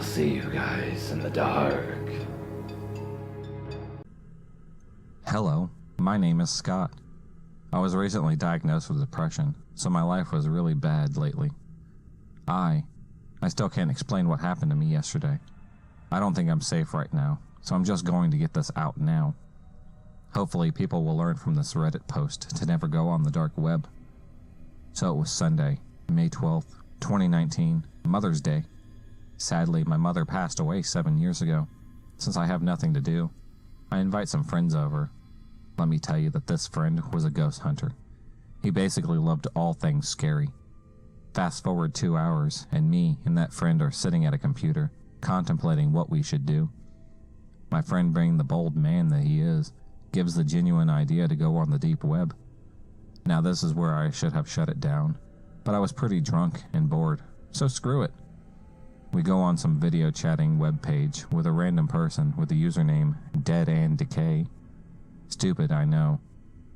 see you guys in the dark. Hello, my name is Scott. I was recently diagnosed with depression, so my life was really bad lately. I still can't explain what happened to me yesterday. I don't think I'm safe right now, so I'm just going to get this out now. Hopefully people will learn from this Reddit post to never go on the dark web. So it was Sunday, May 12th, 2019, Mother's Day. Sadly, my mother passed away 7 years ago. Since I have nothing to do, I invite some friends over. Let me tell you that this friend was a ghost hunter. He basically loved all things scary. Fast forward 2 hours, and me and that friend are sitting at a computer, contemplating what we should do. My friend, being the bold man that he is, gives the genuine idea to go on the deep web. Now this is where I should have shut it down, but I was pretty drunk and bored, so screw it. We go on some video chatting webpage with a random person with the username Dead and Decay. Stupid, I know.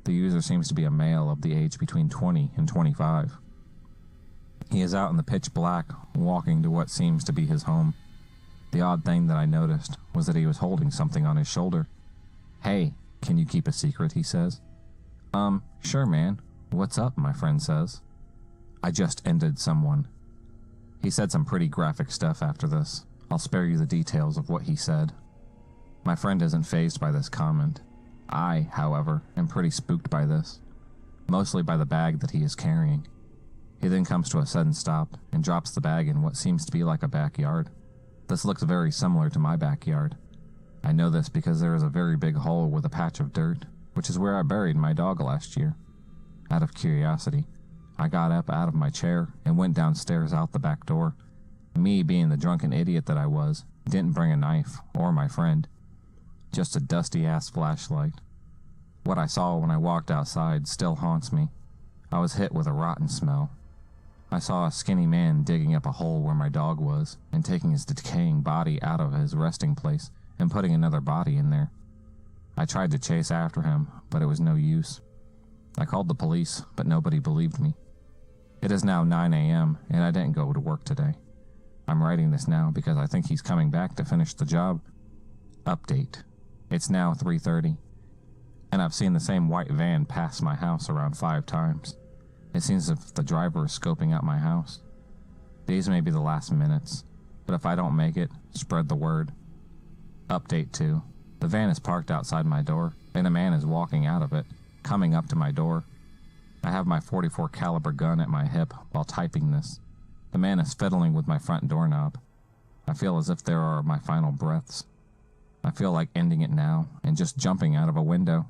The user seems to be a male of the age between 20 and 25. He is out in the pitch black, walking to what seems to be his home. The odd thing that I noticed was that he was holding something on his shoulder. "Hey, can you keep a secret?" he says. Sure man. What's up?" my friend says. "I just ended someone." He said some pretty graphic stuff after this. I'll spare you the details of what he said. My friend isn't fazed by this comment. I, however, am pretty spooked by this. Mostly by the bag that he is carrying. He then comes to a sudden stop and drops the bag in what seems to be like a backyard. This looks very similar to my backyard. I know this because there is a very big hole with a patch of dirt, which is where I buried my dog last year. Out of curiosity, I got up out of my chair and went downstairs out the back door. Me, being the drunken idiot that I was, didn't bring a knife or my friend. Just a dusty-ass flashlight. What I saw when I walked outside still haunts me. I was hit with a rotten smell. I saw a skinny man digging up a hole where my dog was and taking his decaying body out of his resting place and putting another body in there. I tried to chase after him, but it was no use. I called the police, but nobody believed me. It is now 9 a.m. and I didn't go to work today. I'm writing this now because I think he's coming back to finish the job. Update. It's now 3:30, and I've seen the same white van pass my house around 5 times. It seems as if the driver is scoping out my house. These may be the last minutes, but if I don't make it, spread the word. Update 2. The van is parked outside my door, and a man is walking out of it, coming up to my door. I have my .44 caliber gun at my hip while typing this. The man is fiddling with my front doorknob. I feel as if there are my final breaths. I feel like ending it now and just jumping out of a window.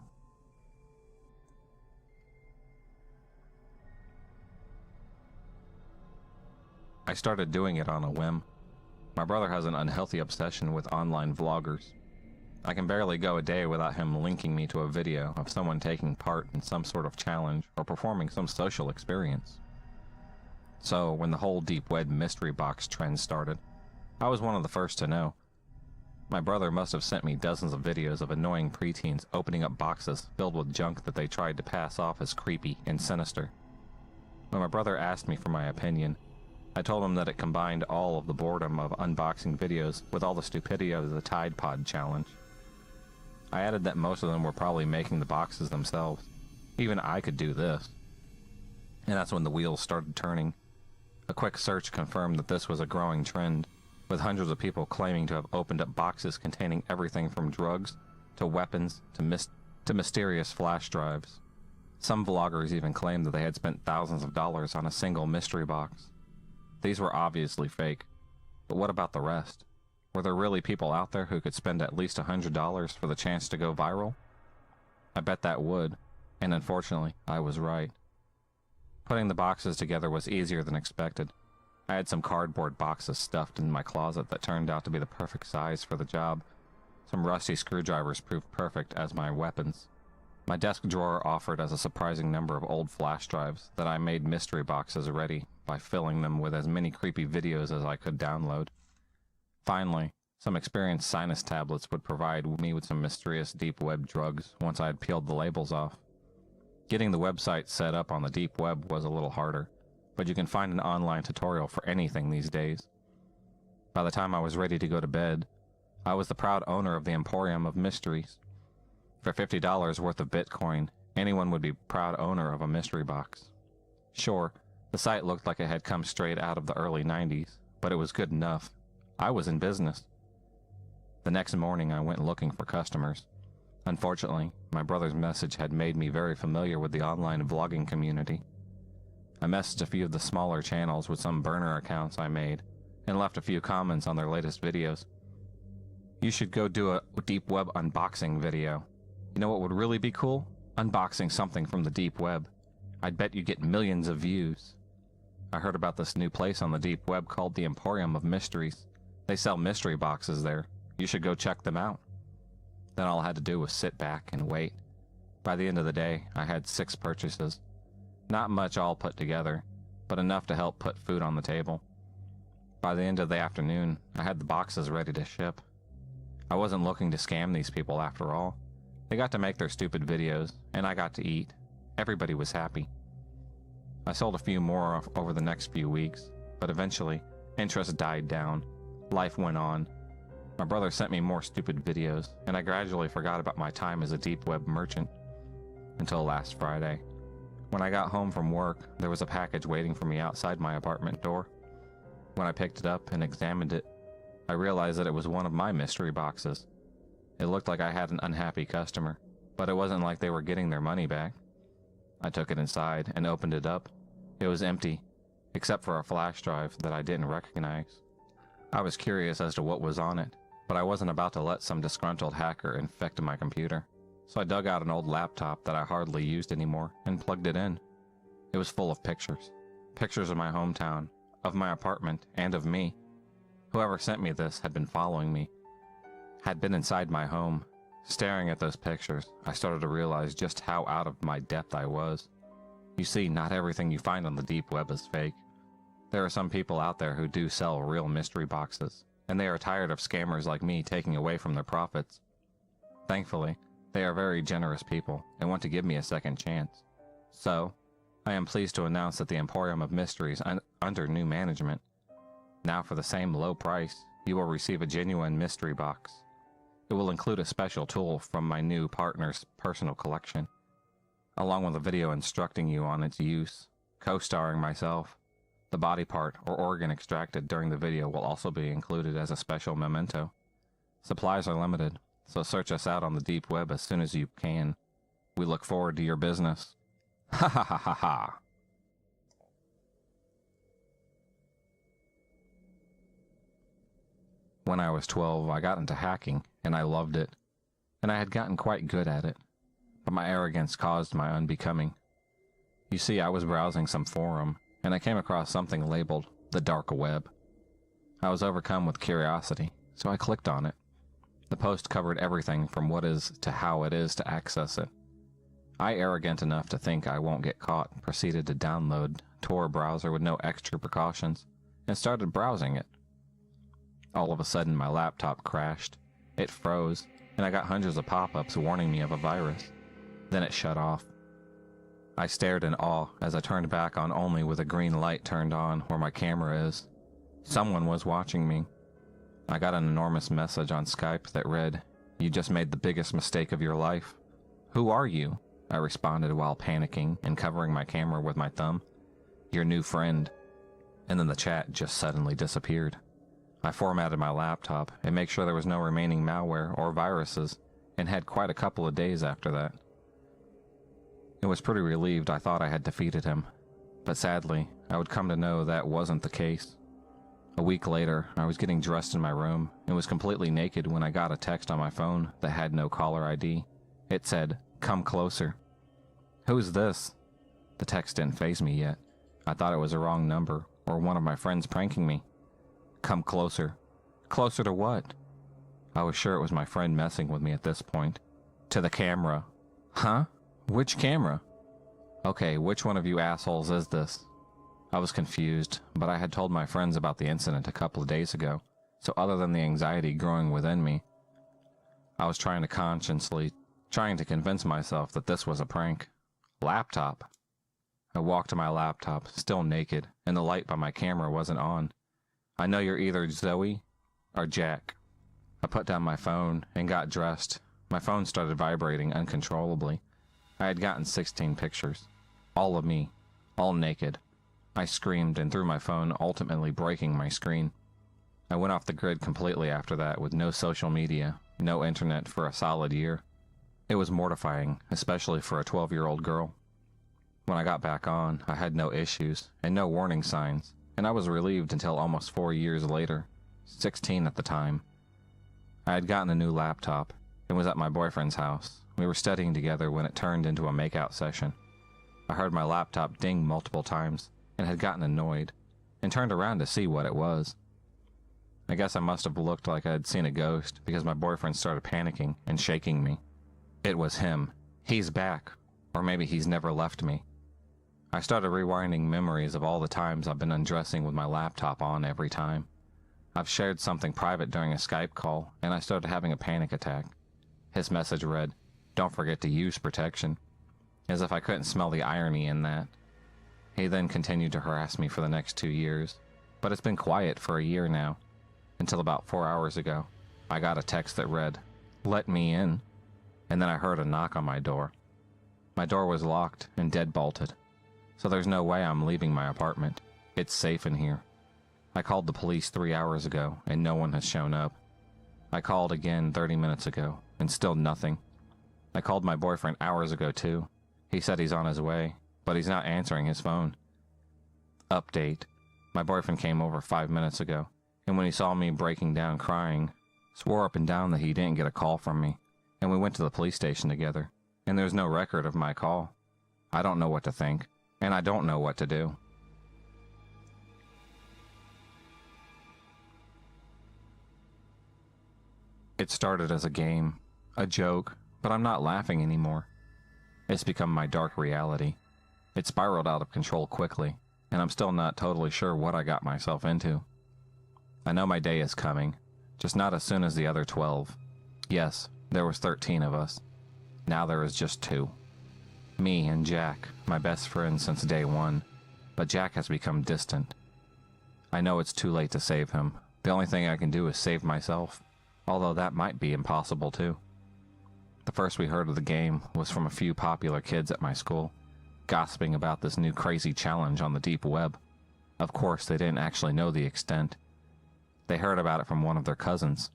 I started doing it on a whim. My brother has an unhealthy obsession with online vloggers. I can barely go a day without him linking me to a video of someone taking part in some sort of challenge or performing some social experience. So, when the whole deep web mystery box trend started, I was one of the first to know. My brother must have sent me dozens of videos of annoying preteens opening up boxes filled with junk that they tried to pass off as creepy and sinister. When my brother asked me for my opinion, I told him that it combined all of the boredom of unboxing videos with all the stupidity of the Tide Pod challenge. I added that most of them were probably making the boxes themselves. Even I could do this. And that's when the wheels started turning. A quick search confirmed that this was a growing trend, with hundreds of people claiming to have opened up boxes containing everything from drugs, to weapons, to mysterious flash drives. Some vloggers even claimed that they had spent thousands of dollars on a single mystery box. These were obviously fake, but what about the rest? Were there really people out there who could spend at least $100 for the chance to go viral? I bet that would, and unfortunately, I was right. Putting the boxes together was easier than expected. I had some cardboard boxes stuffed in my closet that turned out to be the perfect size for the job. Some rusty screwdrivers proved perfect as my weapons. My desk drawer offered as a surprising number of old flash drives that I made mystery boxes ready by filling them with as many creepy videos as I could download. Finally, some experienced sinus tablets would provide me with some mysterious deep web drugs once I had peeled the labels off. Getting the website set up on the deep web was a little harder, but you can find an online tutorial for anything these days. By the time I was ready to go to bed, I was the proud owner of the Emporium of Mysteries. For $50 worth of Bitcoin, anyone would be proud owner of a mystery box. Sure, the site looked like it had come straight out of the early 90s, but it was good enough. I was in business. The next morning I went looking for customers. Unfortunately, my brother's message had made me very familiar with the online vlogging community. I messaged a few of the smaller channels with some burner accounts I made, and left a few comments on their latest videos. You should go do a deep web unboxing video. You know what would really be cool? Unboxing something from the deep web. I'd bet you get millions of views. I heard about this new place on the deep web called the Emporium of Mysteries. They sell mystery boxes there. You should go check them out. Then all I had to do was sit back and wait. By the end of the day, I had 6 purchases. Not much all put together, but enough to help put food on the table. By the end of the afternoon, I had the boxes ready to ship. I wasn't looking to scam these people after all. They got to make their stupid videos, and I got to eat. Everybody was happy. I sold a few more over the next few weeks, but eventually, interest died down. Life went on. My brother sent me more stupid videos, and I gradually forgot about my time as a deep web merchant. Until last Friday. When I got home from work, there was a package waiting for me outside my apartment door. When I picked it up and examined it, I realized that it was one of my mystery boxes. It looked like I had an unhappy customer, but it wasn't like they were getting their money back. I took it inside and opened it up. It was empty, except for a flash drive that I didn't recognize. I was curious as to what was on it, but I wasn't about to let some disgruntled hacker infect my computer. So I dug out an old laptop that I hardly used anymore and plugged it in. It was full of pictures. Pictures of my hometown, of my apartment, and of me. Whoever sent me this had been following me. Had been inside my home. Staring at those pictures, I started to realize just how out of my depth I was. You see, not everything you find on the deep web is fake. There are some people out there who do sell real mystery boxes, and they are tired of scammers like me taking away from their profits. Thankfully, they are very generous people and want to give me a second chance. So, I am pleased to announce that the Emporium of Mysteries under new management. Now for the same low price, you will receive a genuine mystery box. It will include a special tool from my new partner's personal collection, along with a video instructing you on its use, co-starring myself. The body part or organ extracted during the video will also be included as a special memento. Supplies are limited, so search us out on the deep web as soon as you can. We look forward to your business. Ha ha ha ha ha. When I was 12, I got into hacking, and I loved it. And I had gotten quite good at it. But my arrogance caused my unbecoming. You see, I was browsing some forum, and I came across something labeled the dark web. I was overcome with curiosity, so I clicked on it. The post covered everything from what is to how it is to access it. I, arrogant enough to think I won't get caught, proceeded to download Tor browser with no extra precautions, and started browsing it. All of a sudden my laptop crashed. It froze, and I got hundreds of pop-ups warning me of a virus. Then it shut off. I stared in awe as I turned back on only with a green light turned on where my camera is. Someone was watching me. I got an enormous message on Skype that read, "You just made the biggest mistake of your life." "Who are you?" I responded while panicking and covering my camera with my thumb. "Your new friend." And then the chat just suddenly disappeared. I formatted my laptop and made sure there was no remaining malware or viruses, and had quite a couple of days after that. It was pretty relieved I thought I had defeated him, but sadly, I would come to know that wasn't the case. A week later, I was getting dressed in my room and was completely naked when I got a text on my phone that had no caller ID. It said, "Come closer." "Who's this?" The text didn't faze me yet. I thought it was a wrong number or one of my friends pranking me. "Come closer." Closer to what? I was sure it was my friend messing with me at this point. "To the camera." "Huh? Which camera?" "Okay, which one of you assholes is this?" I was confused, but I had told my friends about the incident a couple of days ago, so other than the anxiety growing within me, I was trying to convince myself that this was a prank. Laptop. I walked to my laptop, still naked, and the light by my camera wasn't on. "I know you're either Zoe or Jack. I put down my phone and got dressed. My phone started vibrating uncontrollably. I had gotten 16 pictures. All of me. All naked. I screamed and threw my phone, ultimately breaking my screen. I went off the grid completely after that, with no social media, no internet for a solid year. It was mortifying, especially for a 12-year-old girl. When I got back on, I had no issues and no warning signs, and I was relieved until almost 4 years later, 16 at the time. I had gotten a new laptop and was at my boyfriend's house. We were studying together when it turned into a makeout session. I heard my laptop ding multiple times and had gotten annoyed and turned around to see what it was. I guess I must have looked like I had seen a ghost because my boyfriend started panicking and shaking me. It was him. He's back. Or maybe he's never left me. I started rewinding memories of all the times I've been undressing with my laptop on every time. I've shared something private during a Skype call, and I started having a panic attack. His message read, "Don't forget to use protection," as if I couldn't smell the irony in that. He then continued to harass me for the next 2 years, but it's been quiet for a year now, until about 4 hours ago. I got a text that read, "Let me in," and then I heard a knock on my door. My door was locked and deadbolted, so there's no way I'm leaving my apartment. It's safe in here. I called the police 3 hours ago, and no one has shown up. I called again 30 minutes ago, and still nothing. I called my boyfriend hours ago too. He said he's on his way, but he's not answering his phone. Update. My boyfriend came over 5 minutes ago, and when he saw me breaking down crying, swore up and down that he didn't get a call from me, and we went to the police station together, and there's no record of my call. I don't know what to think, and I don't know what to do. It started as a game, a joke, but I'm not laughing anymore. It's become my dark reality. It spiraled out of control quickly, and I'm still not totally sure what I got myself into. I know my day is coming, just not as soon as the other 12. Yes, there was 13 of us. Now there is just 2. Me and Jack, my best friend since day 1, but Jack has become distant. I know it's too late to save him. The only thing I can do is save myself, although that might be impossible too. The first we heard of the game was from a few popular kids at my school, gossiping about this new crazy challenge on the deep web. Of course, they didn't actually know the extent. They heard about it from one of their cousins.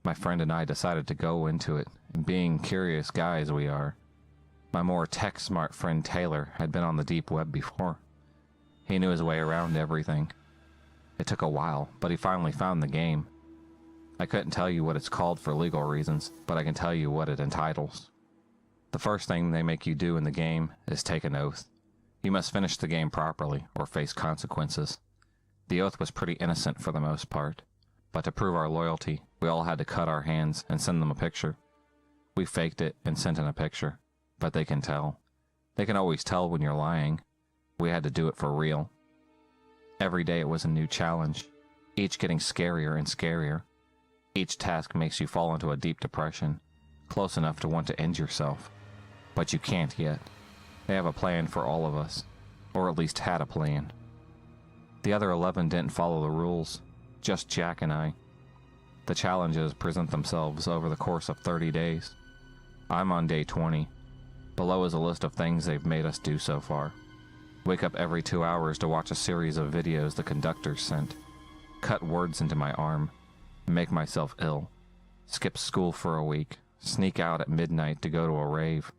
My friend and I decided to go into it, and being curious guys we are. My more tech-smart friend Taylor had been on the deep web before. He knew his way around everything. It took a while, but he finally found the game. I couldn't tell you what it's called for legal reasons, but I can tell you what it entitles. The first thing they make you do in the game is take an oath. You must finish the game properly or face consequences. The oath was pretty innocent for the most part, but to prove our loyalty, we all had to cut our hands and send them a picture. We faked it and sent in a picture, but they can tell. They can always tell when you're lying. We had to do it for real. Every day it was a new challenge, each getting scarier and scarier. Each task makes you fall into a deep depression, close enough to want to end yourself. But you can't yet. They have a plan for all of us, or at least had a plan. The other 11 didn't follow the rules, just Jack and I. The challenges present themselves over the course of 30 days. I'm on day 20. Below is a list of things they've made us do so far. Wake up every 2 hours to watch a series of videos the conductors sent. Cut words into my arm. Make myself ill. Skip school for a week. Sneak out at midnight to go to a rave.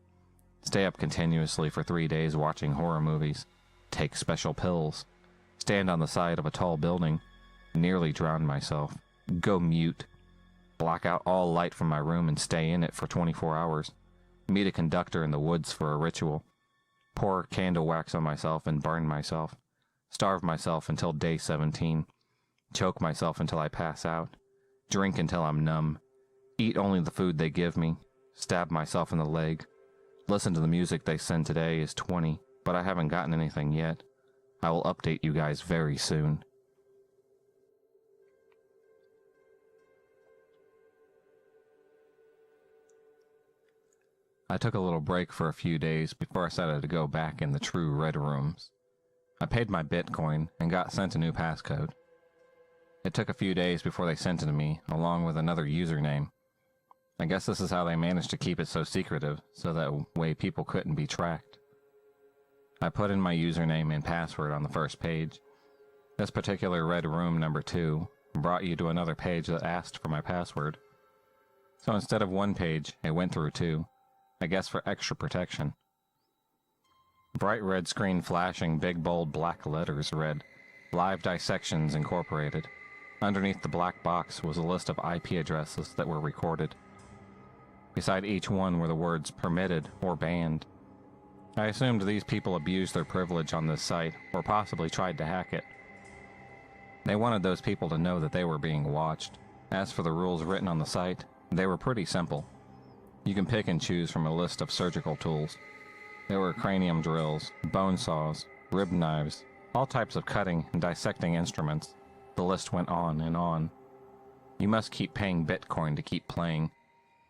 Stay up continuously for 3 days watching horror movies. Take special pills. Stand on the side of a tall building. Nearly drown myself. Go mute. Block out all light from my room and stay in it for 24 hours. Meet a conductor in the woods for a ritual. Pour candle wax on myself and burn myself. Starve myself until day 17. Choke myself until I pass out. Drink until I'm numb. Eat only the food they give me. Stab myself in the leg. Listen to the music they send today is 20, but I haven't gotten anything yet. I will update you guys very soon. I took a little break for a few days before I decided to go back in the true red rooms. I paid my Bitcoin and got sent a new passcode. It took a few days before they sent it to me, along with another username. I guess this is how they managed to keep it so secretive, so that way people couldn't be tracked. I put in my username and password on the first page. This particular read room number 2 brought you to another page that asked for my password. So instead of one page, it went through 2, I guess for extra protection. Bright red screen flashing big bold black letters read, Live Dissections Incorporated. Underneath the black box was a list of IP addresses that were recorded. Beside each one were the words permitted or banned. I assumed these people abused their privilege on this site, or possibly tried to hack it. They wanted those people to know that they were being watched. As for the rules written on the site, they were pretty simple. You can pick and choose from a list of surgical tools. There were cranium drills, bone saws, rib knives, all types of cutting and dissecting instruments. The list went on and on. You must keep paying Bitcoin to keep playing.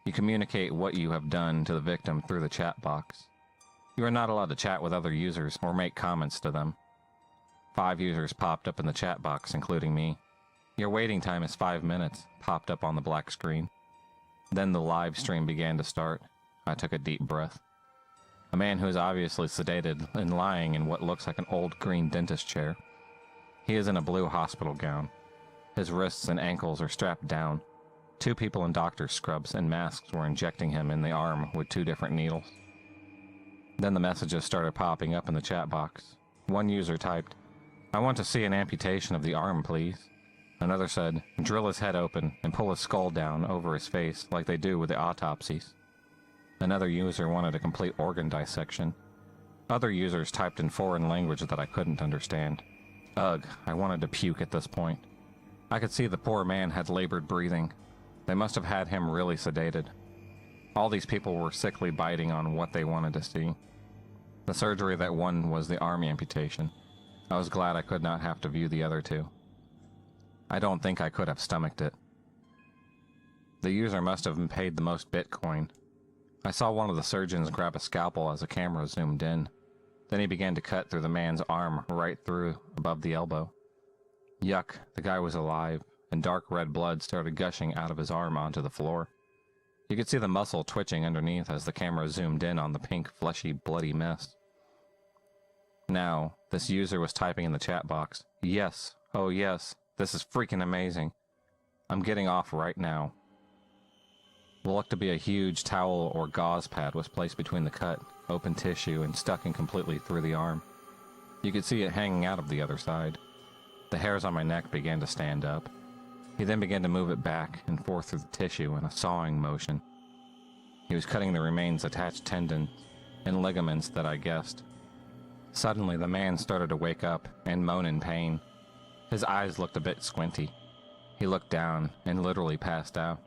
You communicate what you have done to the victim through the chat box. You are not allowed to chat with other users or make comments to them. 5 users popped up in the chat box, including me. Your waiting time is 5 minutes, popped up on the black screen. Then the live stream began to start. I took a deep breath. A man who is obviously sedated and lying in what looks like an old green dentist chair. He is in a blue hospital gown. His wrists and ankles are strapped down. 2 people in doctor's scrubs and masks were injecting him in the arm with 2 different needles. Then the messages started popping up in the chat box. One user typed, I want to see an amputation of the arm, please. Another said, drill his head open and pull his skull down over his face like they do with the autopsies. Another user wanted a complete organ dissection. Other users typed in foreign language that I couldn't understand. Ugh, I wanted to puke at this point. I could see the poor man had labored breathing. They must have had him really sedated. All these people were sickly biting on what they wanted to see. The surgery that won was the arm amputation. I was glad I could not have to view the other 2. I don't think I could have stomached it. The user must have paid the most Bitcoin. I saw one of the surgeons grab a scalpel as the camera zoomed in. Then he began to cut through the man's arm right through above the elbow. Yuck, the guy was alive, and dark red blood started gushing out of his arm onto the floor. You could see the muscle twitching underneath as the camera zoomed in on the pink, fleshy, bloody mess. Now, this user was typing in the chat box, yes, oh yes, this is freaking amazing. I'm getting off right now. What looked to be a huge towel or gauze pad was placed between the cut, open tissue, and stuck in completely through the arm. You could see it hanging out of the other side. The hairs on my neck began to stand up. He then began to move it back and forth through the tissue in a sawing motion. He was cutting the remains attached tendons and ligaments that I guessed. Suddenly, the man started to wake up and moan in pain. His eyes looked a bit squinty. He looked down and literally passed out.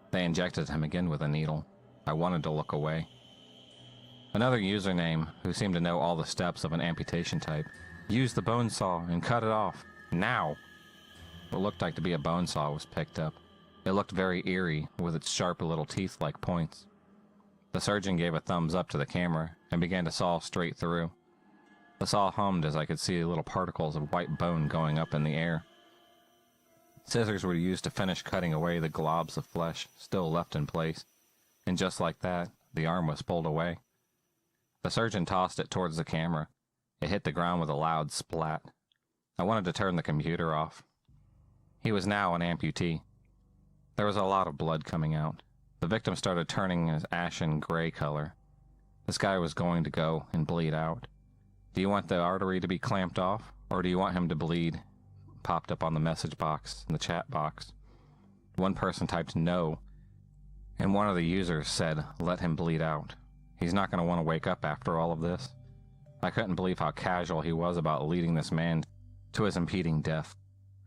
They injected him again with a needle. I wanted to look away. Another username, who seemed to know all the steps of an amputation type, use the bone saw and cut it off. Now! What looked like to be a bone saw was picked up. It looked very eerie, with its sharp little teeth-like points. The surgeon gave a thumbs up to the camera and began to saw straight through. The saw hummed as I could see little particles of white bone going up in the air. Scissors were used to finish cutting away the globs of flesh still left in place, and just like that, the arm was pulled away. The surgeon tossed it towards the camera. It hit the ground with a loud splat. I wanted to turn the computer off. He was now an amputee. There was a lot of blood coming out. The victim started turning an ashen gray color. This guy was going to go and bleed out. Do you want the artery to be clamped off, or do you want him to bleed? Popped up on the message box in the chat box. One person typed no, and one of the users said, let him bleed out. He's not going to want to wake up after all of this. I couldn't believe how casual he was about leading this man to his impending death.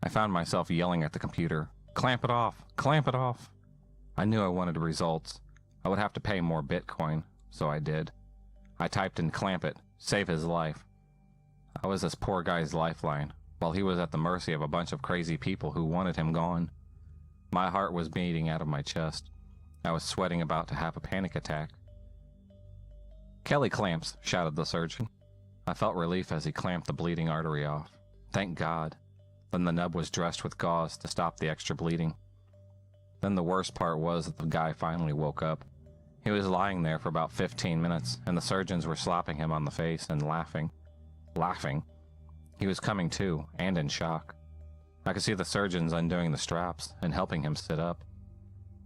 I found myself yelling at the computer, clamp it off, clamp it off. I knew I wanted results. I would have to pay more Bitcoin, so I did. I typed in clamp it, save his life. I was this poor guy's lifeline, while he was at the mercy of a bunch of crazy people who wanted him gone. My heart was beating out of my chest. I was sweating about to have a panic attack. Kelly clamps, shouted the surgeon. I felt relief as he clamped the bleeding artery off. Thank God. Then the nub was dressed with gauze to stop the extra bleeding. Then the worst part was that the guy finally woke up. He was lying there for about 15 minutes, and the surgeons were slapping him on the face and laughing. Laughing. He was coming to, and in shock. I could see the surgeons undoing the straps and helping him sit up.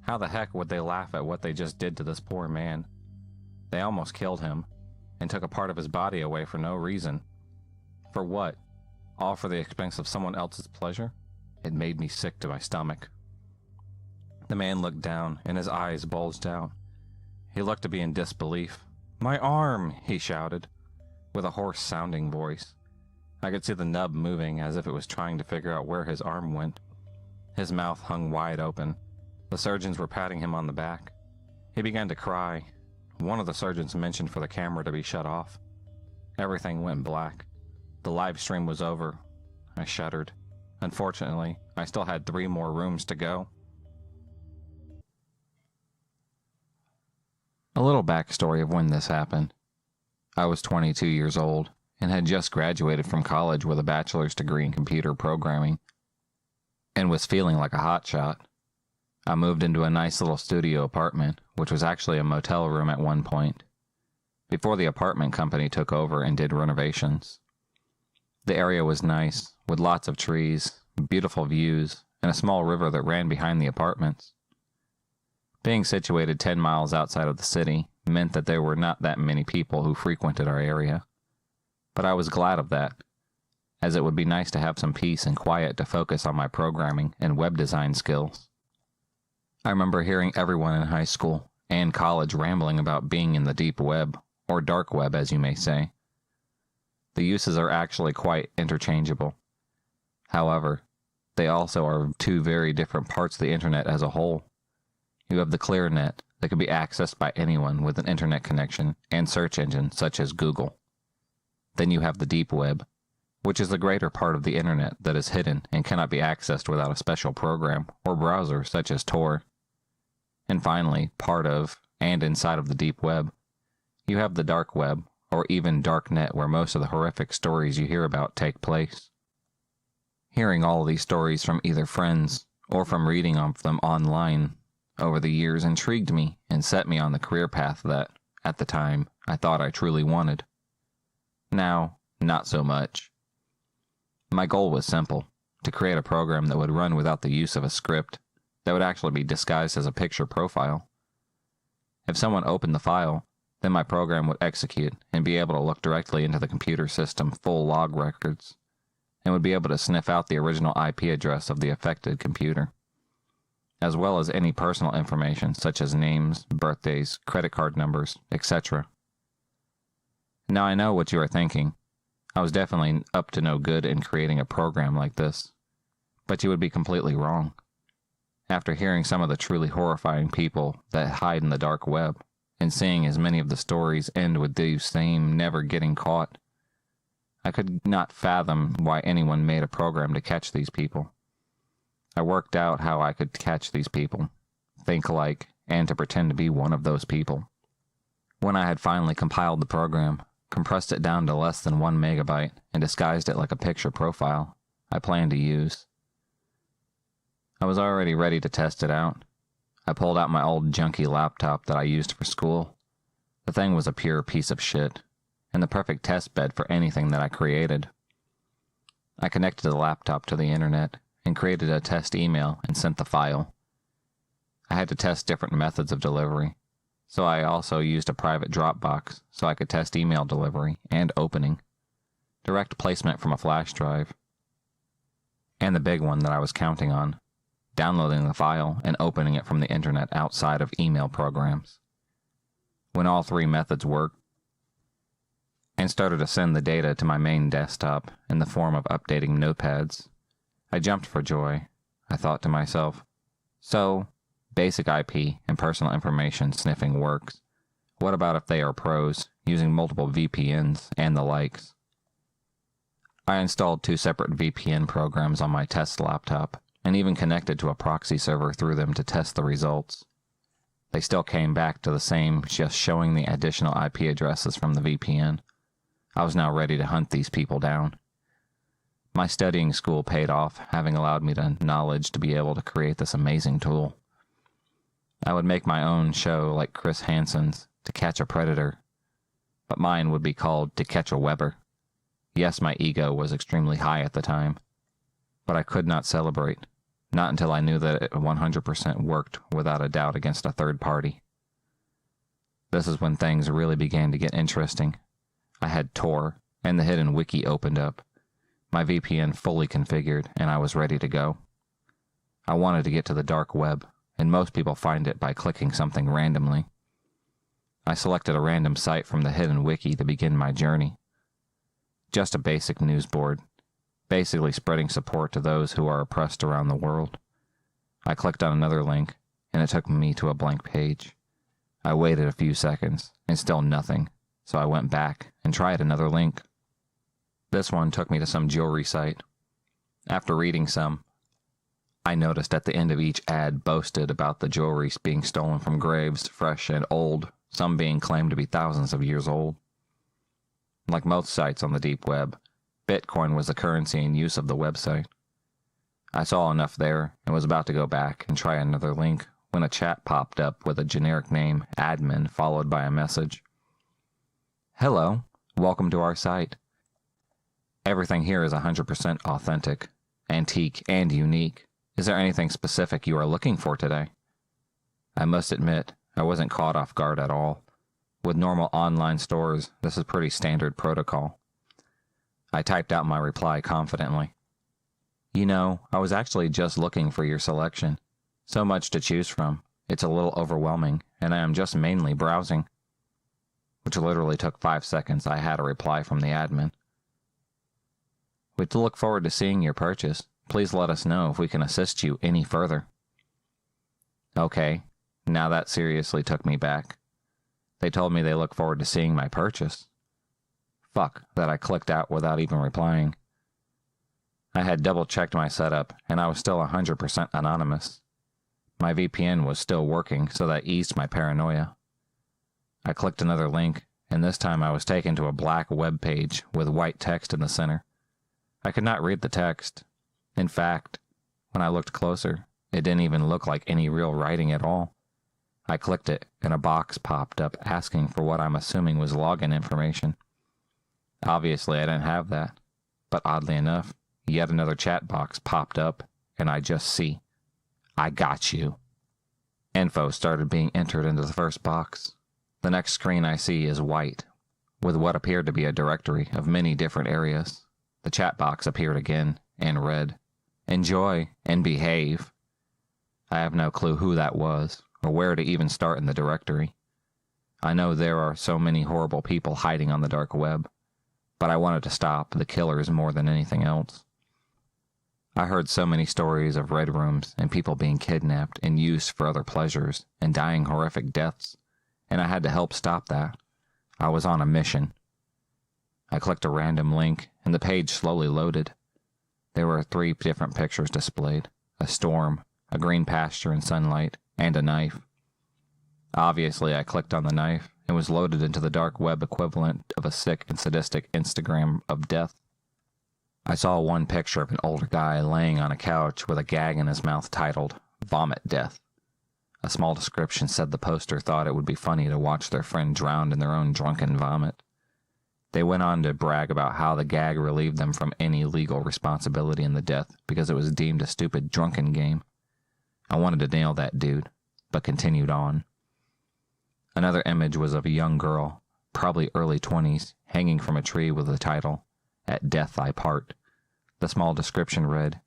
How the heck would they laugh at what they just did to this poor man? They almost killed him, and took a part of his body away for no reason. For what? All for the expense of someone else's pleasure? It made me sick to my stomach. The man looked down, and his eyes bulged out. He looked to be in disbelief. "My arm!" he shouted, with a hoarse-sounding voice. I could see the nub moving as if it was trying to figure out where his arm went. His mouth hung wide open. The surgeons were patting him on the back. He began to cry. One of the surgeons mentioned for the camera to be shut off. Everything went black. The live stream was over. I shuddered. Unfortunately, I still had 3 more rooms to go. A little backstory of when this happened. I was 22 years old and had just graduated from college with a bachelor's degree in computer programming and was feeling like a hotshot. I moved into a nice little studio apartment, which was actually a motel room at one point, before the apartment company took over and did renovations. The area was nice, with lots of trees, beautiful views, and a small river that ran behind the apartments. Being situated 10 miles outside of the city meant that there were not that many people who frequented our area. But I was glad of that, as it would be nice to have some peace and quiet to focus on my programming and web design skills. I remember hearing everyone in high school and college rambling about being in the deep web, or dark web as you may say. The uses are actually quite interchangeable. However, they also are 2 very different parts of the internet as a whole. You have the clear net that can be accessed by anyone with an internet connection and search engine such as Google. Then you have the deep web, which is the greater part of the internet that is hidden and cannot be accessed without a special program or browser such as Tor. And finally, part of, and inside of the deep web, you have the dark web, or even dark net, where most of the horrific stories you hear about take place. Hearing all of these stories from either friends or from reading of them online over the years intrigued me and set me on the career path that, at the time, I thought I truly wanted. Now, not so much. My goal was simple: to create a program that would run without the use of a script, that would actually be disguised as a picture profile. If someone opened the file, then my program would execute and be able to look directly into the computer system full log records, and would be able to sniff out the original IP address of the affected computer, as well as any personal information such as names, birthdays, credit card numbers, etc. Now I know what you are thinking. I was definitely up to no good in creating a program like this, but you would be completely wrong. After hearing some of the truly horrifying people that hide in the dark web, and seeing as many of the stories end with these same never getting caught, I could not fathom why anyone made a program to catch these people. I worked out how I could catch these people, think like, and to pretend to be one of those people. When I had finally compiled the program, compressed it down to less than 1 megabyte, and disguised it like a picture profile I planned to use, I was already ready to test it out. I pulled out my old junky laptop that I used for school. The thing was a pure piece of shit, and the perfect test bed for anything that I created. I connected the laptop to the internet and created a test email and sent the file. I had to test different methods of delivery, so I also used a private Dropbox so I could test email delivery and opening, direct placement from a flash drive, and the big one that I was counting on: downloading the file and opening it from the internet outside of email programs. When all 3 methods worked, and started to send the data to my main desktop in the form of updating notepads, I jumped for joy. I thought to myself, so, basic IP and personal information sniffing works. What about if they are pros, using multiple VPNs and the likes? I installed 2 separate VPN programs on my test laptop, and even connected to a proxy server through them to test the results. They still came back to the same, just showing the additional IP addresses from the VPN. I was now ready to hunt these people down. My studying school paid off, having allowed me the knowledge to be able to create this amazing tool. I would make my own show like Chris Hansen's, To Catch a Predator, but mine would be called To Catch a Weber. Yes, my ego was extremely high at the time, but I could not celebrate, not until I knew that it 100% worked without a doubt against a third party. This is when things really began to get interesting. I had Tor, and the hidden wiki opened up, my VPN fully configured, and I was ready to go. I wanted to get to the dark web, and most people find it by clicking something randomly. I selected a random site from the hidden wiki to begin my journey. Just a basic news board, basically spreading support to those who are oppressed around the world. I clicked on another link, and it took me to a blank page. I waited a few seconds, and still nothing, so I went back and tried another link. This one took me to some jewelry site. After reading some, I noticed at the end of each ad boasted about the jewelry being stolen from graves, fresh and old, some being claimed to be thousands of years old. Like most sites on the deep web, Bitcoin was the currency in use of the website. I saw enough there and was about to go back and try another link when a chat popped up with a generic name, admin, followed by a message. Hello, welcome to our site. Everything here is 100% authentic, antique, and unique. Is there anything specific you are looking for today? I must admit, I wasn't caught off guard at all. With normal online stores, this is pretty standard protocol. I typed out my reply confidently. You know, I was actually just looking for your selection. So much to choose from. It's a little overwhelming, and I am just mainly browsing. Which literally took 5 seconds. I had a reply from the admin. We'd look forward to seeing your purchase. Please let us know if we can assist you any further. Okay, now that seriously took me back. They told me they look forward to seeing my purchase. Fuck, that I clicked out without even replying. I had double-checked my setup, and I was still 100% anonymous. My VPN was still working, so that eased my paranoia. I clicked another link, and this time I was taken to a black web page with white text in the center. I could not read the text. In fact, when I looked closer, it didn't even look like any real writing at all. I clicked it, and a box popped up asking for what I'm assuming was login information. Obviously, I didn't have that, but oddly enough, yet another chat box popped up, and I just see, I got you. Info started being entered into the first box. The next screen I see is white, with what appeared to be a directory of many different areas. The chat box appeared again, and read, Enjoy and behave. I have no clue who that was, or where to even start in the directory. I know there are so many horrible people hiding on the dark web, but I wanted to stop the killers more than anything else. I heard so many stories of red rooms and people being kidnapped and used for other pleasures and dying horrific deaths, and I had to help stop that. I was on a mission. I clicked a random link, and the page slowly loaded. There were 3 different pictures displayed: a storm, a green pasture and sunlight, and a knife. Obviously, I clicked on the knife and was loaded into the dark web equivalent of a sick and sadistic Instagram of death. I saw one picture of an older guy laying on a couch with a gag in his mouth titled, Vomit Death. A small description said the poster thought it would be funny to watch their friend drowned in their own drunken vomit. They went on to brag about how the gag relieved them from any legal responsibility in the death because it was deemed a stupid drunken game. I wanted to nail that dude, but continued on. Another image was of a young girl, probably early 20s, hanging from a tree with the title, At Death I Part. The small description read,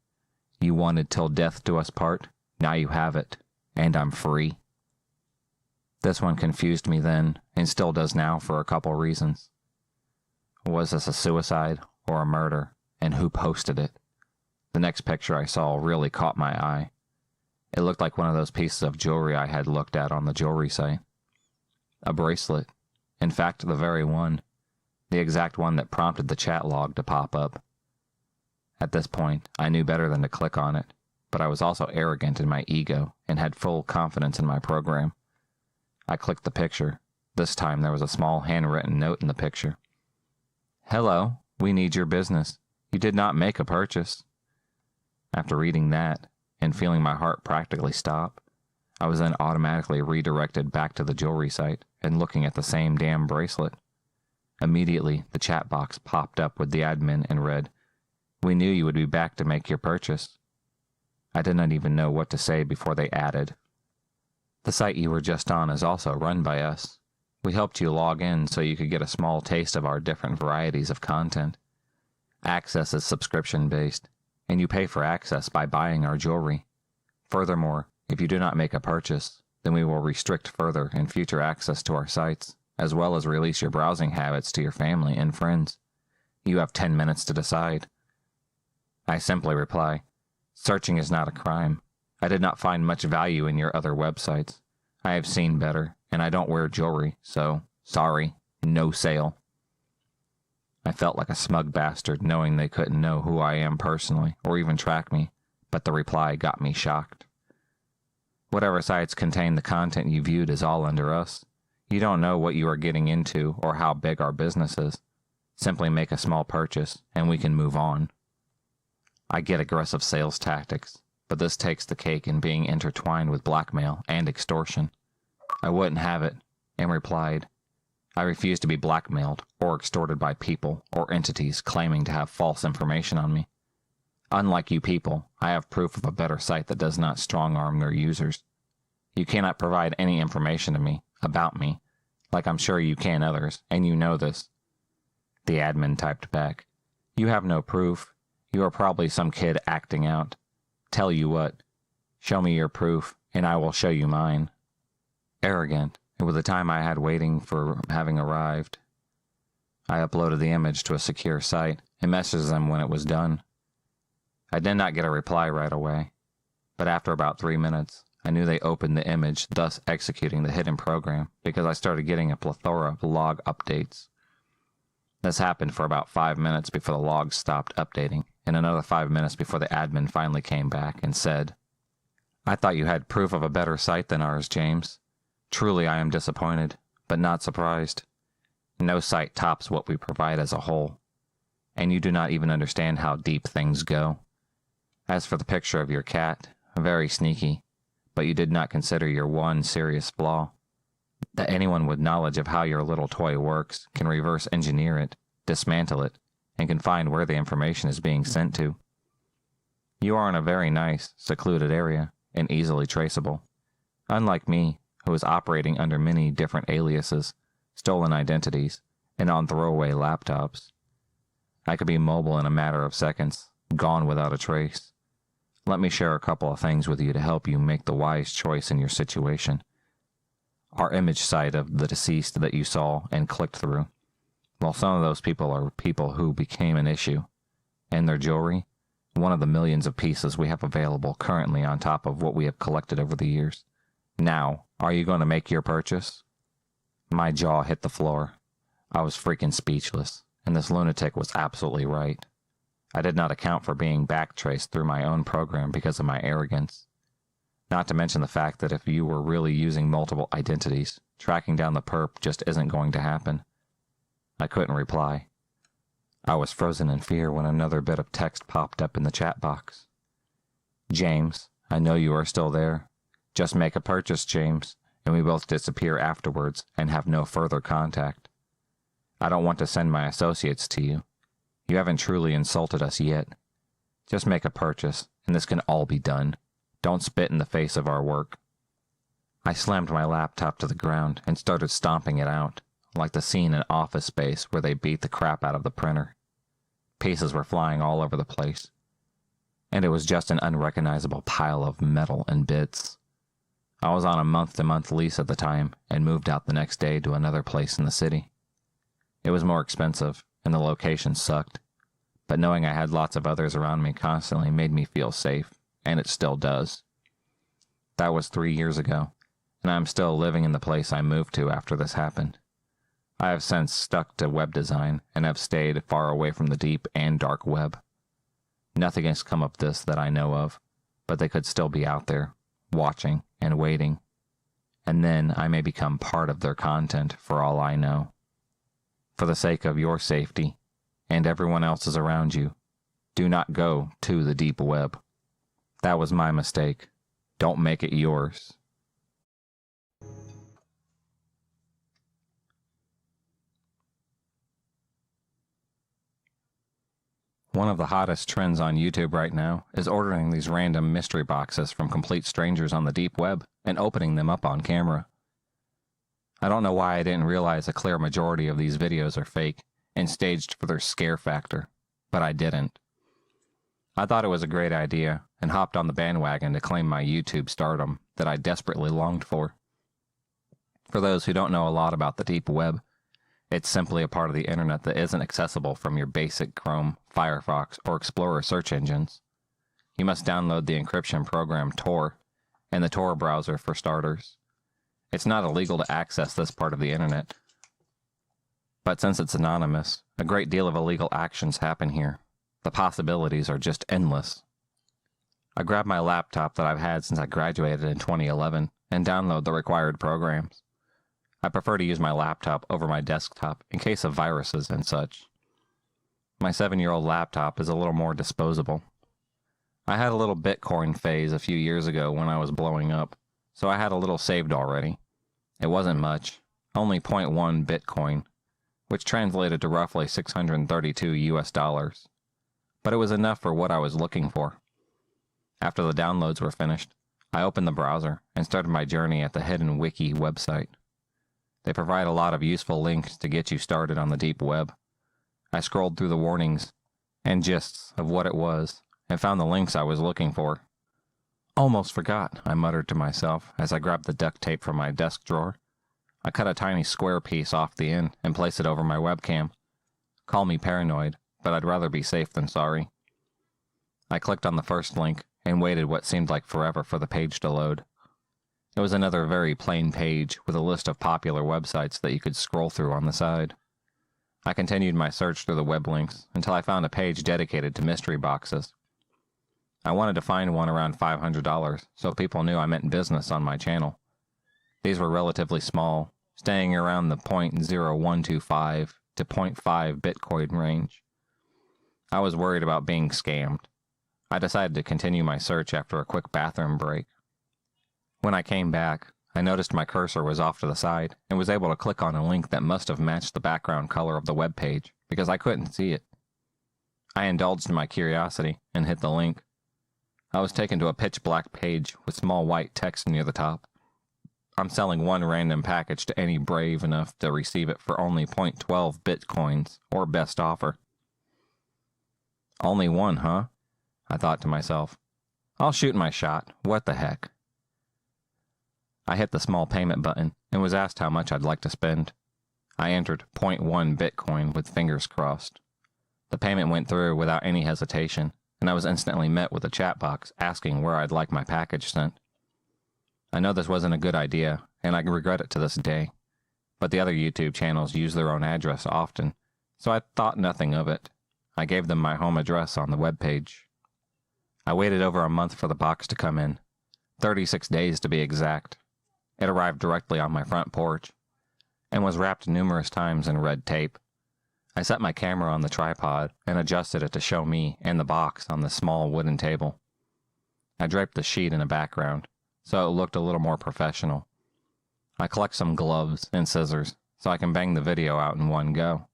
You wanted till death do us part, now you have it, and I'm free. This one confused me then, and still does now for a couple reasons. Was this a suicide or a murder, and who posted it? The next picture I saw really caught my eye. It looked like one of those pieces of jewelry I had looked at on the jewelry site. A bracelet. In fact, the very one. The exact one that prompted the chat log to pop up. At this point, I knew better than to click on it, but I was also arrogant in my ego and had full confidence in my program. I clicked the picture. This time there was a small handwritten note in the picture. Hello, we need your business. You did not make a purchase. After reading that, and feeling my heart practically stop, I was then automatically redirected back to the jewelry site and looking at the same damn bracelet. Immediately, the chat box popped up with the admin and read, "We knew you would be back to make your purchase." I did not even know what to say before they added, "The site you were just on is also run by us. We helped you log in so you could get a small taste of our different varieties of content. Access is subscription-based, and you pay for access by buying our jewelry. Furthermore, if you do not make a purchase, then we will restrict further and future access to our sites, as well as release your browsing habits to your family and friends. You have 10 minutes to decide." I simply reply, "Searching is not a crime. I did not find much value in your other websites. I have seen better, and I don't wear jewelry, so, sorry, no sale." I felt like a smug bastard knowing they couldn't know who I am personally, or even track me, but the reply got me shocked. "Whatever sites contain the content you viewed is all under us. You don't know what you are getting into or how big our business is. Simply make a small purchase, and we can move on." I get aggressive sales tactics, but this takes the cake in being intertwined with blackmail and extortion. I wouldn't have it, and replied, "I refuse to be blackmailed or extorted by people or entities claiming to have false information on me. Unlike you people, I have proof of a better site that does not strong-arm their users. You cannot provide any information to me, about me, like I'm sure you can others, and you know this." The admin typed back, "You have no proof. You are probably some kid acting out. Tell you what, show me your proof, and I will show you mine." Arrogant, and with the time I had waiting for having arrived, I uploaded the image to a secure site and messaged them when it was done. I did not get a reply right away, but after about 3 minutes, I knew they opened the image, thus executing the hidden program, because I started getting a plethora of log updates. This happened for about 5 minutes before the logs stopped updating, and another 5 minutes before the admin finally came back and said, "I thought you had proof of a better site than ours, James. Truly I am disappointed, but not surprised. No site tops what we provide as a whole, and you do not even understand how deep things go. As for the picture of your cat, very sneaky, but you did not consider your one serious flaw. That anyone with knowledge of how your little toy works can reverse engineer it, dismantle it, and can find where the information is being sent to. You are in a very nice, secluded area, and easily traceable. Unlike me, who is operating under many different aliases, stolen identities, and on throwaway laptops. I could be mobile in a matter of seconds, gone without a trace. Let me share a couple of things with you to help you make the wise choice in your situation. Our image site of the deceased that you saw and clicked through. Well, some of those people are people who became an issue. And their jewelry, one of the millions of pieces we have available currently on top of what we have collected over the years. Now, are you going to make your purchase?" My jaw hit the floor. I was freaking speechless, and this lunatic was absolutely right. I did not account for being backtraced through my own program because of my arrogance. Not to mention the fact that if you were really using multiple identities, tracking down the perp just isn't going to happen. I couldn't reply. I was frozen in fear when another bit of text popped up in the chat box. "James, I know you are still there. Just make a purchase, James, and we both disappear afterwards and have no further contact. I don't want to send my associates to you. You haven't truly insulted us yet. Just make a purchase, and this can all be done. Don't spit in the face of our work." I slammed my laptop to the ground and started stomping it out, like the scene in Office Space where they beat the crap out of the printer. Pieces were flying all over the place, and it was just an unrecognizable pile of metal and bits. I was on a month-to-month lease at the time and moved out the next day to another place in the city. It was more expensive, and the location sucked, but knowing I had lots of others around me constantly made me feel safe, and it still does. That was 3 years ago, and I'm still living in the place I moved to after this happened. I have since stuck to web design and have stayed far away from the deep and dark web. Nothing has come of this that I know of, but they could still be out there, watching and waiting, and then I may become part of their content for all I know. For the sake of your safety, and everyone else's around you, Do not go to the deep web. That was my mistake. Don't make it yours. One of the hottest trends on YouTube right now is ordering these random mystery boxes from complete strangers on the deep web and opening them up on camera. I don't know why I didn't realize a clear majority of these videos are fake and staged for their scare factor, but I didn't. I thought it was a great idea and hopped on the bandwagon to claim my YouTube stardom that I desperately longed for. For those who don't know a lot about the deep web, it's simply a part of the internet that isn't accessible from your basic Chrome, Firefox, or Explorer search engines. You must download the encryption program Tor and the Tor browser for starters. It's not illegal to access this part of the internet, but since it's anonymous, a great deal of illegal actions happen here. The possibilities are just endless. I grabbed my laptop that I've had since I graduated in 2011 and download the required programs. I prefer to use my laptop over my desktop in case of viruses and such. My 7-year-old laptop is a little more disposable. I had a little Bitcoin phase a few years ago when I was blowing up, so I had a little saved already. It wasn't much, only 0.1 Bitcoin, which translated to roughly 632 US dollars. But it was enough for what I was looking for. After the downloads were finished, I opened the browser and started my journey at the Hidden Wiki website. They provide a lot of useful links to get you started on the deep web. I scrolled through the warnings and gists of what it was and found the links I was looking for. Almost forgot, I muttered to myself as I grabbed the duct tape from my desk drawer. I cut a tiny square piece off the end and placed it over my webcam. Call me paranoid, but I'd rather be safe than sorry. I clicked on the first link and waited what seemed like forever for the page to load. It was another very plain page with a list of popular websites that you could scroll through on the side. I continued my search through the web links until I found a page dedicated to mystery boxes. I wanted to find one around $500 so people knew I meant business on my channel. These were relatively small, staying around the 0.0125 to 0.5 Bitcoin range. I was worried about being scammed. I decided to continue my search after a quick bathroom break. When I came back, I noticed my cursor was off to the side and was able to click on a link that must have matched the background color of the web page because I couldn't see it. I indulged my curiosity and hit the link. I was taken to a pitch black page with small white text near the top. I'm selling one random package to any brave enough to receive it for only 0.12 Bitcoins or best offer. Only one, huh? I thought to myself. I'll shoot my shot. What the heck? I hit the small payment button and was asked how much I'd like to spend. I entered 0.1 Bitcoin with fingers crossed. The payment went through without any hesitation, and I was instantly met with a chat box asking where I'd like my package sent. I know this wasn't a good idea, and I regret it to this day, but the other YouTube channels use their own address often, so I thought nothing of it. I gave them my home address on the webpage. I waited over a month for the box to come in, 36 days to be exact. It arrived directly on my front porch, and was wrapped numerous times in red tape. I set my camera on the tripod and adjusted it to show me and the box on the small wooden table. I draped the sheet in a background, so it looked a little more professional. I collect some gloves and scissors so I can bang the video out in one go.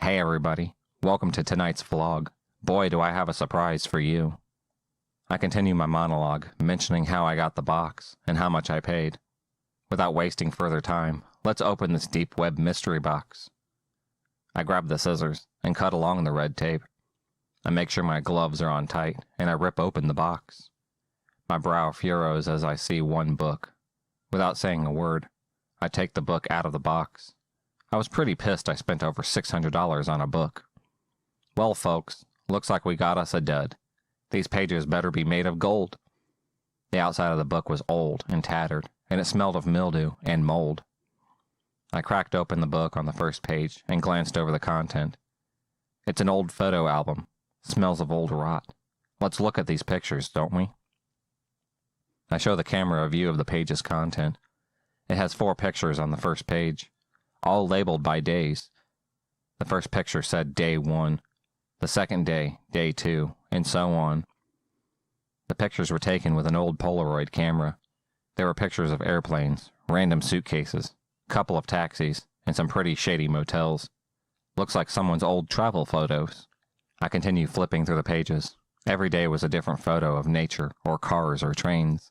Hey everybody, welcome to tonight's vlog. Boy, do I have a surprise for you. I continue my monologue, mentioning how I got the box and how much I paid. Without wasting further time, let's open this deep web mystery box. I grab the scissors and cut along the red tape. I make sure my gloves are on tight, and I rip open the box. My brow furrows as I see one book. Without saying a word, I take the book out of the box. I was pretty pissed I spent over $600 on a book. Well, folks, looks like we got us a dud. These pages better be made of gold. The outside of the book was old and tattered, and it smelled of mildew and mold. I cracked open the book on the first page and glanced over the content. It's an old photo album. Smells of old rot. Let's look at these pictures, don't we? I show the camera a view of the page's content. It has 4 pictures on the first page, all labeled by days. The first picture said Day 1. the second day, day 2, and so on. The pictures were taken with an old Polaroid camera. There were pictures of airplanes, random suitcases, a couple of taxis, and some pretty shady motels. Looks like someone's old travel photos. I continued flipping through the pages. Every day was a different photo of nature, or cars, or trains.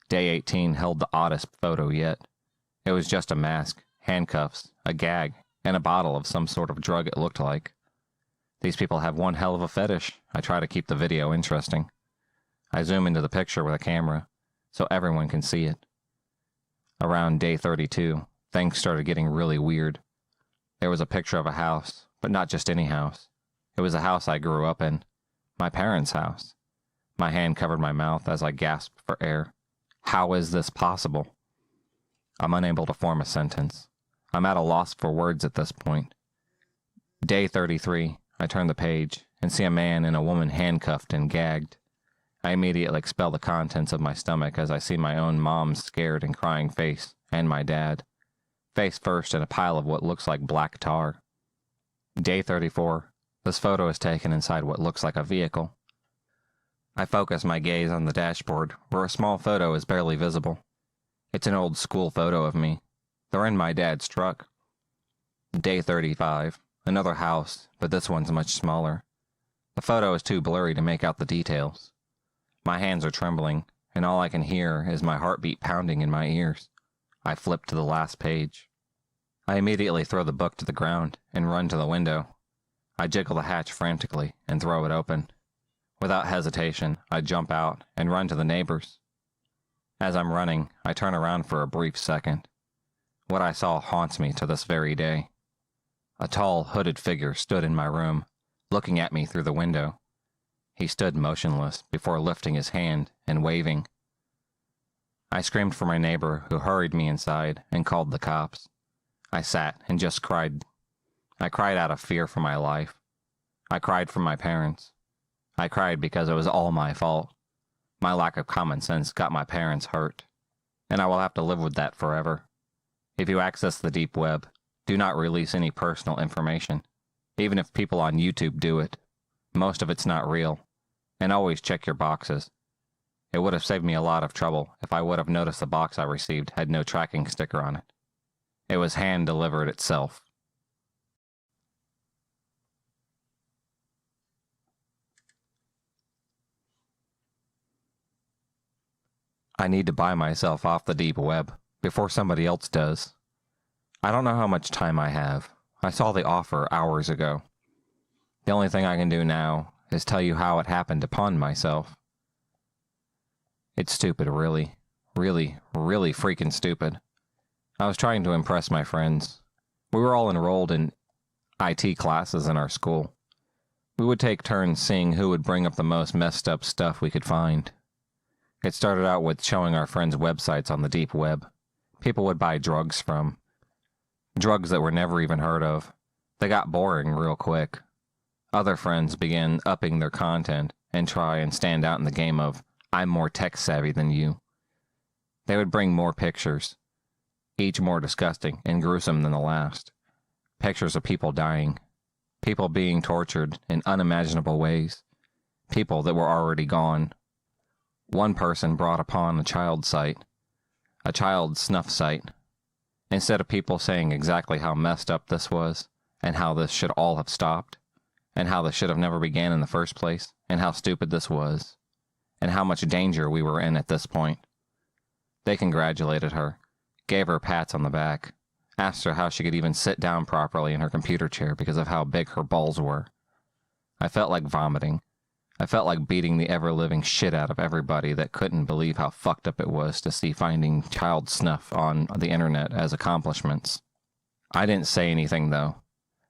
Day 18 held the oddest photo yet. It was just a mask, handcuffs, a gag, and a bottle of some sort of drug it looked like. These people have one hell of a fetish. I try to keep the video interesting. I zoom into the picture with a camera, so everyone can see it. Around day 32, things started getting really weird. There was a picture of a house, but not just any house. It was a house I grew up in. My parents' house. My hand covered my mouth as I gasped for air. How is this possible? I'm unable to form a sentence. I'm at a loss for words at this point. Day 33, I turn the page and see a man and a woman handcuffed and gagged. I immediately expel the contents of my stomach as I see my own mom's scared and crying face, and my dad. Face first in a pile of what looks like black tar. Day 34, this photo is taken inside what looks like a vehicle. I focus my gaze on the dashboard, where a small photo is barely visible. It's an old school photo of me. They're in my dad's truck. Day 35, another house, but this one's much smaller. The photo is too blurry to make out the details. My hands are trembling, and all I can hear is my heartbeat pounding in my ears. I flip to the last page. I immediately throw the book to the ground and run to the window. I jiggle the hatch frantically and throw it open. Without hesitation, I jump out and run to the neighbors. As I'm running, I turn around for a brief second. What I saw haunts me to this very day. A tall, hooded figure stood in my room, looking at me through the window. He stood motionless before lifting his hand and waving. I screamed for my neighbor, who hurried me inside and called the cops. I sat and just cried. I cried out of fear for my life. I cried for my parents. I cried because it was all my fault. My lack of common sense got my parents hurt, and I will have to live with that forever. If you access the deep web, do not release any personal information, even if people on YouTube do it. Most of it's not real, and always check your boxes. It would have saved me a lot of trouble if I would have noticed the box I received had no tracking sticker on it. It was hand-delivered itself. I need to buy myself off the deep web before somebody else does. I don't know how much time I have. I saw the offer hours ago. The only thing I can do now is tell you how it happened upon myself. It's stupid, really. Really, really freaking stupid. I was trying to impress my friends. We were all enrolled in IT classes in our school. We would take turns seeing who would bring up the most messed up stuff we could find. It started out with showing our friends websites on the deep web. People would buy drugs from. Drugs that were never even heard of. They got boring real quick. Other friends began upping their content and try and stand out in the game of, I'm more tech savvy than you. They would bring more pictures, each more disgusting and gruesome than the last. Pictures of people dying, people being tortured in unimaginable ways, people that were already gone. One person brought upon a child site, a child snuff site. Instead of people saying exactly how messed up this was, and how this should all have stopped, and how this should have never began in the first place, and how stupid this was, and how much danger we were in at this point. They congratulated her, gave her pats on the back, asked her how she could even sit down properly in her computer chair because of how big her balls were. I felt like vomiting. I felt like beating the ever-living shit out of everybody that couldn't believe how fucked up it was to see finding child snuff on the internet as accomplishments. I didn't say anything, though.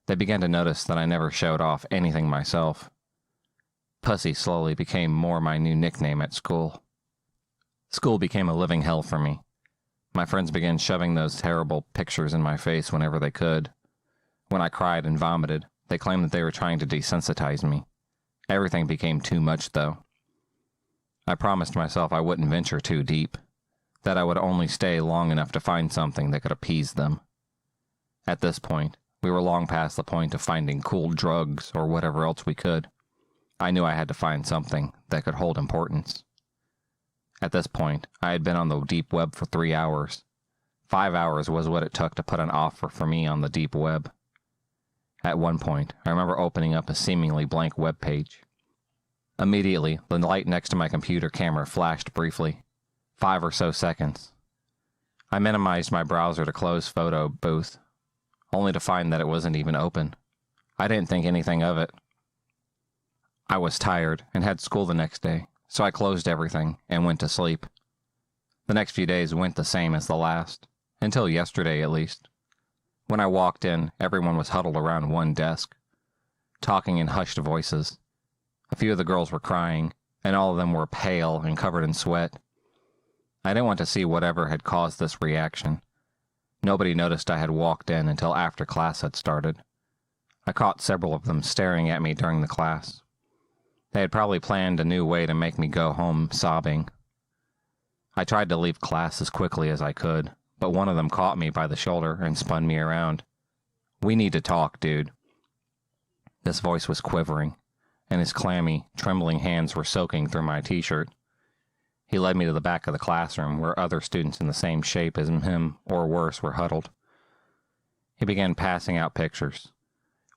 They began to notice that I never showed off anything myself. Pussy slowly became more my new nickname at school. School became a living hell for me. My friends began shoving those terrible pictures in my face whenever they could. When I cried and vomited, they claimed that they were trying to desensitize me. Everything became too much, though. I promised myself I wouldn't venture too deep, that I would only stay long enough to find something that could appease them. At this point, We were long past the point of finding cool drugs or whatever else we could. I knew I had to find something that could hold importance. At this point, I had been on the deep web for 3 hours. 5 hours was what it took to put an offer for me on the deep web. At one point, I remember opening up a seemingly blank web page. Immediately, the light next to my computer camera flashed briefly. 5 or so seconds. I minimized my browser to close photo booth, only to find that it wasn't even open. I didn't think anything of it. I was tired and had school the next day, so I closed everything and went to sleep. The next few days went the same as the last, until yesterday at least. When I walked in, everyone was huddled around one desk, talking in hushed voices. A few of the girls were crying, and all of them were pale and covered in sweat. I didn't want to see whatever had caused this reaction. Nobody noticed I had walked in until after class had started. I caught several of them staring at me during the class. They had probably planned a new way to make me go home sobbing. I tried to leave class as quickly as I could, but one of them caught me by the shoulder and spun me around. "We need to talk, dude." This voice was quivering, and his clammy, trembling hands were soaking through my t-shirt. He led me to the back of the classroom where other students in the same shape as him, or worse, were huddled. He began passing out pictures.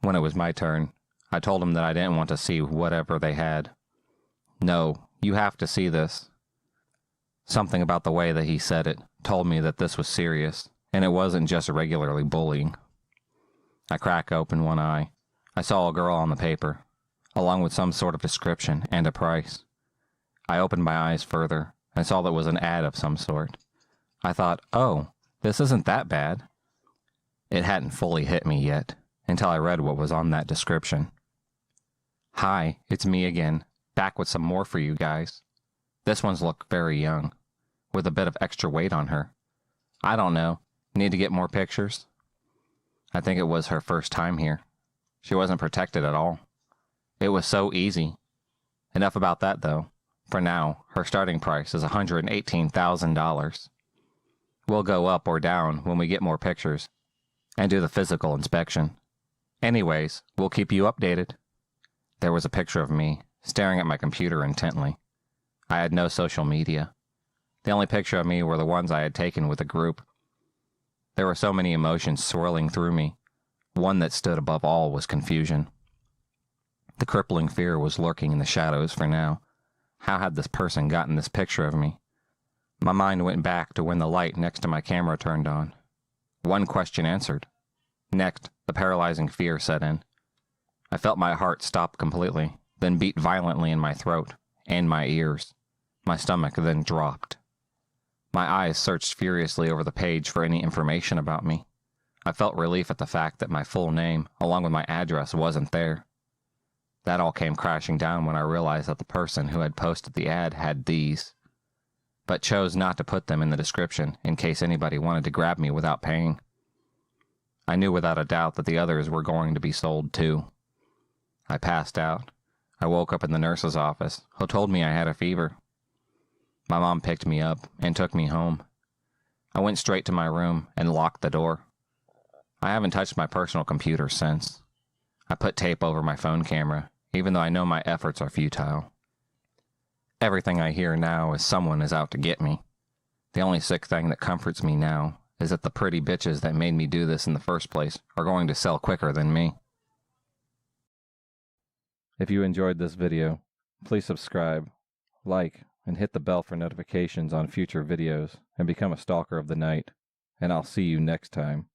When it was my turn, I told him that I didn't want to see whatever they had. "No, you have to see this." Something about the way that he said it told me that this was serious, and it wasn't just regularly bullying. I cracked open one eye. I saw a girl on the paper, along with some sort of description and a price. I opened my eyes further and saw that it was an ad of some sort. I thought, oh, this isn't that bad. It hadn't fully hit me yet, until I read what was on that description. "Hi, it's me again, back with some more for you guys. This one's look very young, with a bit of extra weight on her. I don't know, need to get more pictures?" I think it was her first time here. She wasn't protected at all. It was so easy. Enough about that, though. For now, her starting price is $118,000. We'll go up or down when we get more pictures and do the physical inspection. Anyways, we'll keep you updated. There was a picture of me, staring at my computer intently. I had no social media. The only picture of me were the ones I had taken with a group. There were so many emotions swirling through me. One that stood above all was confusion. The crippling fear was lurking in the shadows for now. How had this person gotten this picture of me? My mind went back to when the light next to my camera turned on. One question answered. Next, the paralyzing fear set in. I felt my heart stop completely, then beat violently in my throat and my ears. My stomach then dropped. My eyes searched furiously over the page for any information about me. I felt relief at the fact that my full name, along with my address, wasn't there. That all came crashing down when I realized that the person who had posted the ad had these, but chose not to put them in the description in case anybody wanted to grab me without paying. I knew without a doubt that the others were going to be sold too. I passed out. I woke up in the nurse's office, who told me I had a fever. My mom picked me up and took me home. I went straight to my room and locked the door. I haven't touched my personal computer since. I put tape over my phone camera, even though I know my efforts are futile. Everything I hear now is someone is out to get me. The only sick thing that comforts me now is that the pretty bitches that made me do this in the first place are going to sell quicker than me. If you enjoyed this video, please subscribe, like, and hit the bell for notifications on future videos, and become a stalker of the night. And I'll see you next time.